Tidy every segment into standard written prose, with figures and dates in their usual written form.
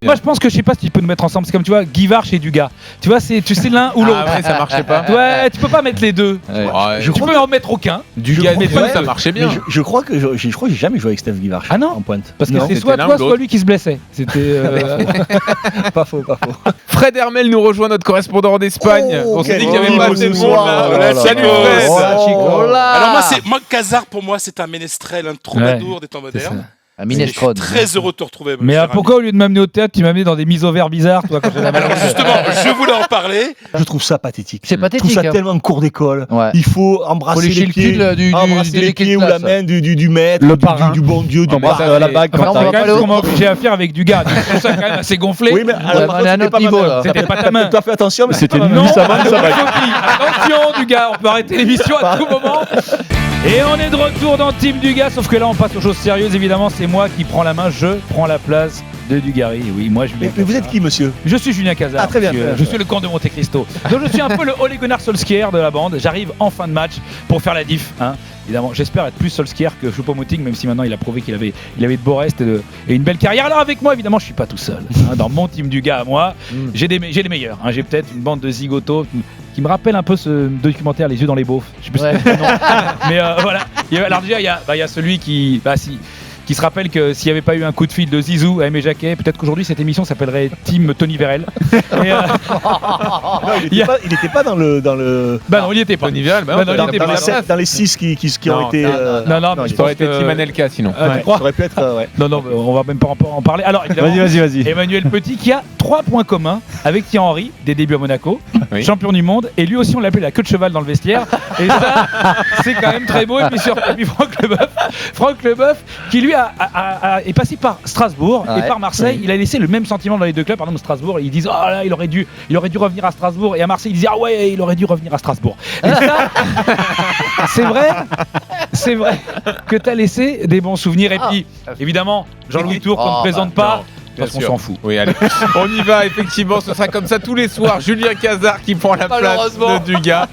Moi, je pense que je sais pas si tu peux nous mettre ensemble. C'est comme tu vois, Guy Varche et Dugas. Tu vois, tu sais l'un ou l'autre. Ah ouais, ça marchait pas. Ouais, tu peux pas mettre les deux. Ouais. Tu peux en mettre aucun. Dugas, mais ça marchait bien. Je crois que j'ai jamais joué avec Steph Guivard. Ah non en pointe. Parce que Non. c'est soit l'un toi, ou soit l'autre. lui qui se blessait. C'était. Pas faux. Fred Hermel nous rejoint, notre correspondant d'Espagne. Oh, On s'est dit quel qu'il n'y avait pas beau assez de ce monde soir. là. Oh là là. Salut Oh Fred. là, Chico. Alors moi, Cazard, pour moi, c'est un ménestrel, un troubadour des temps modernes. Un Je suis minestrone. très heureux de te retrouver. Mais cher ami. pourquoi au lieu de m'amener au théâtre, tu m'as amené dans des mises au vert bizarres, toi, quand j'avais mal Alors justement, je voulais en parler. Je trouve ça pathétique. C'est Je pathétique. trouve ça hein. tellement cours d'école. Ouais. Il faut embrasser Faut lécher les le pieds, cul de embrasser les l'équipe pieds de ou la classe. main du maître, Le parrain. du bon Dieu, du Embrasser parrain. la bague Enfin, on c'est va quand pas même le- ce qu'on m'a obligé à faire avec du gars. Je trouve ça quand même assez gonflé. Oui, mais alors, on est à c'était notre pas ma niveau, main. là. C'était pas ta main. Tu as fait attention, mais c'était Non, sa main, sa bague. attention du gars, on peut arrêter l'émission à tout moment. Et on est de retour dans Team Dugas, sauf que là on passe aux choses sérieuses. Évidemment, c'est moi qui prends la main, je prends la place de Dugarry. Oui, moi Julien Mais vous Cazard. êtes qui, monsieur? Je suis Julien Cazard. Ah, très bien, monsieur. très bien. Je suis le comte de Monte Cristo. Donc je suis un peu le Ole Gunnar Solskjaer de la bande. J'arrive en fin de match pour faire la diff. Hein. Évidemment, j'espère être plus Solskjaer que Choupo-Moting, même si maintenant il a prouvé qu'il avait de beaux restes et une belle carrière. Alors avec moi, évidemment, je suis pas tout seul. Hein. Dans mon team Dugas à moi, j'ai les meilleurs. Hein. J'ai peut-être une bande de zigotos qui me rappelle un peu ce documentaire Les yeux dans les beaufs. Je sais plus Ouais. si c'est le nom. Mais voilà. Alors déjà, il y a celui qui se rappelle que s'il n'y avait pas eu un coup de fil de Zizou à Aimé Jacquet, peut-être qu'aujourd'hui cette émission s'appellerait Team Tony Vérel. Et, Il n'était pas dans le. bah non, il n'y était pas. Tony Vial, Bah non, il était pas. Dans les 6 qui ont Non, été. Non, mais il je Ça aurait pense été que- Tim Anelka sinon. Tu Ouais, crois ça aurait pu être. Ouais. Non, on va même pas en parler. Alors évidemment, Vas-y. Emmanuel Petit qui a 3 points communs avec Thierry Henry, des débuts à Monaco, Oui. champion du monde, et lui aussi on l'appelait la queue de cheval dans le vestiaire. Et ça, c'est quand même très beau. Et puis Franck Leboeuf, qui lui est passé par Strasbourg et Ouais. par Marseille. Il a laissé le même sentiment dans les deux clubs. Par exemple, Strasbourg, ils disent oh là, il aurait dû revenir à Strasbourg. Et à Marseille, ils disaient ah ouais, il aurait dû revenir à Strasbourg. Et ça, c'est vrai que t'as laissé des bons souvenirs. Et puis, évidemment, Jean-Louis Tour qu'on ne présente pas. De toute façon, on s'en fout. Oui, allez. On y va, effectivement. Ce sera comme ça tous les soirs. Julien Cazard qui prend la place Malheureusement. de Dugas.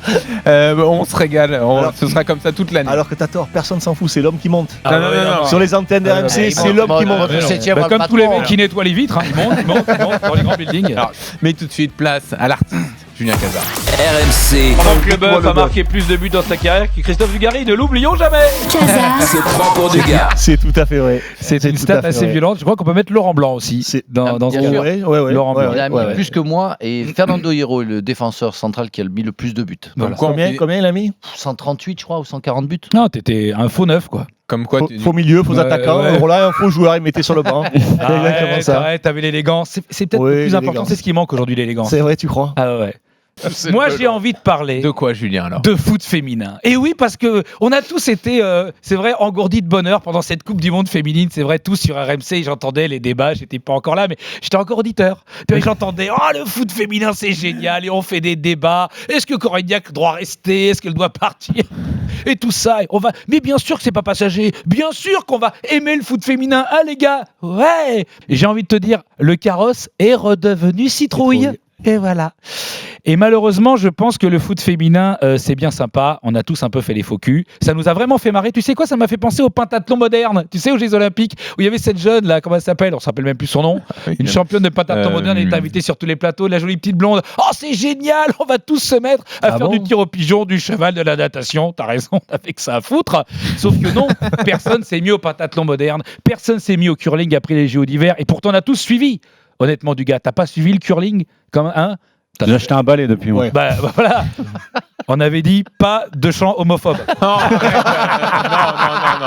On se régale. Ce sera comme ça toute l'année. Alors que t'as tort, personne s'en fout, c'est l'homme qui monte. Non, non. Sur les antennes d'RMC, c'est l'homme qui monte. Bah, comme tous les mecs qui nettoient les vitres, hein, ils montent dans les grands buildings. Alors, mais tout de suite, place à l'artiste Julien Cazard. RMC, Franck Leboeuf a marqué plus de buts dans sa carrière que Christophe Dugarry, ne l'oublions jamais. c'est 3 pour Dugas. C'est tout à fait vrai. C'est une tout stat à fait assez vrai. violente. Je crois qu'on peut mettre Laurent Blanc aussi C'est- dans ce bien sûr. groupe. Ouais. Laurent Blanc. Il a mis Ouais. plus que moi et Fernando Hierro est le défenseur central qui a mis le plus de buts. Comme quoi, Combien il a mis? 138 je crois ou 140 buts. Non, t'étais un faux neuf quoi. Comme quoi, Faux milieu, faux Ouais, attaquants. ouais. Voilà, un faux joueur, il mettait sur le banc. C'est exactement ça. Arrête, t'avais l'élégance. C'est peut-être Oui, le plus important. l'élégance. C'est ce qui manque aujourd'hui, l'élégance. C'est vrai, tu crois? Ah ouais. Moi, j'ai envie de parler de quoi, Julien, alors de foot féminin. Et oui, parce que on a tous été, c'est vrai, engourdis de bonheur pendant cette Coupe du Monde féminine. C'est vrai, tous sur RMC, j'entendais les débats. J'étais pas encore là, mais j'étais encore auditeur. Puis j'entendais, oh, le foot féminin, c'est génial. Et on fait des débats. Est-ce que Corignac doit rester? Est-ce qu'elle doit partir? Et tout ça. Et on va. Mais bien sûr que c'est pas passager. Bien sûr qu'on va aimer le foot féminin. Ah, les gars, ouais. Et j'ai envie de te dire, le carrosse est redevenu citrouille. Et voilà. Et malheureusement, je pense que le foot féminin, c'est bien sympa. On a tous un peu fait les faux culs. Ça nous a vraiment fait marrer. Tu sais quoi? Ça m'a fait penser au pentathlon moderne. Tu sais, aux Jeux Olympiques, où il y avait cette jeune, là, comment elle s'appelle? On se rappelle même plus son nom. Une championne de pentathlon moderne. Elle est invitée sur tous les plateaux. La jolie petite blonde. Oh, c'est génial! On va tous se mettre à faire du tir au pigeon, du cheval, de la natation. T'as raison, t'as fait que ça à foutre. Sauf que non, personne s'est mis au pentathlon moderne. Personne s'est mis au curling après les JO d'hiver. Et pourtant, on a tous suivi. Honnêtement, du gars, t'as pas suivi le curling comme un? J'ai acheté un balai depuis moi. Ouais. Bah voilà. On avait dit pas de chant homophobe. Non.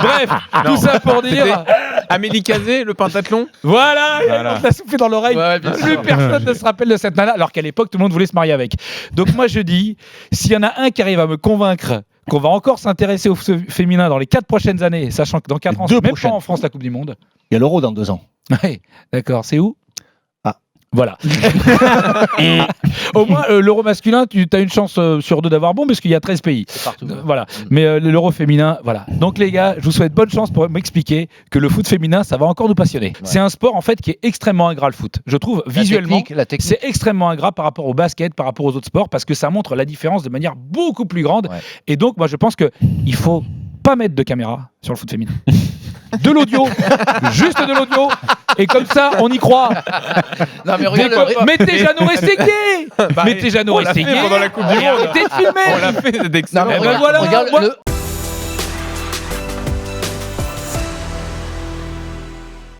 Bref, tout ça pour dire. Amélie Cazé, le pentathlon. Voilà, on te l'a soufflé dans l'oreille. Ouais, bien Plus personne ne se rappelle de cette nana, alors qu'à l'époque, tout le monde voulait se marier avec. Donc moi, je dis, s'il y en a un qui arrive à me convaincre qu'on va encore s'intéresser au féminin dans les 4 prochaines années, sachant que dans 4 ans, Les deux c'est même prochaines. pas en France la Coupe du Monde. Il y a l'Euro dans 2 ans. Ouais, d'accord, c'est où? Ah. Voilà. Et au moins, l'euro masculin, tu as une chance sur 2 d'avoir bon, parce qu'il y a 13 pays. Partout. Voilà. Mais l'euro féminin, voilà. Donc les gars, je vous souhaite bonne chance pour m'expliquer que le foot féminin, ça va encore nous passionner. C'est un sport, en fait, qui est extrêmement ingrat, le foot. Je trouve, visuellement, La technique. c'est extrêmement ingrat par rapport au basket, par rapport aux autres sports, parce que ça montre la différence de manière beaucoup plus grande. Ouais. Et donc, moi, je pense qu'il faut pas mettre de caméra sur le foot féminin. de l'audio, juste de l'audio, et comme ça, on y croit. Non, mais regarde, Mettez Jeannot Rességuier. Mettez Jeannot On l'a fait Rességuier. pendant la Coupe du Et Monde. arrêtez de filmer. On l'a fait, c'est non, excellent. mais Eh ben voilà, regarde moi- le-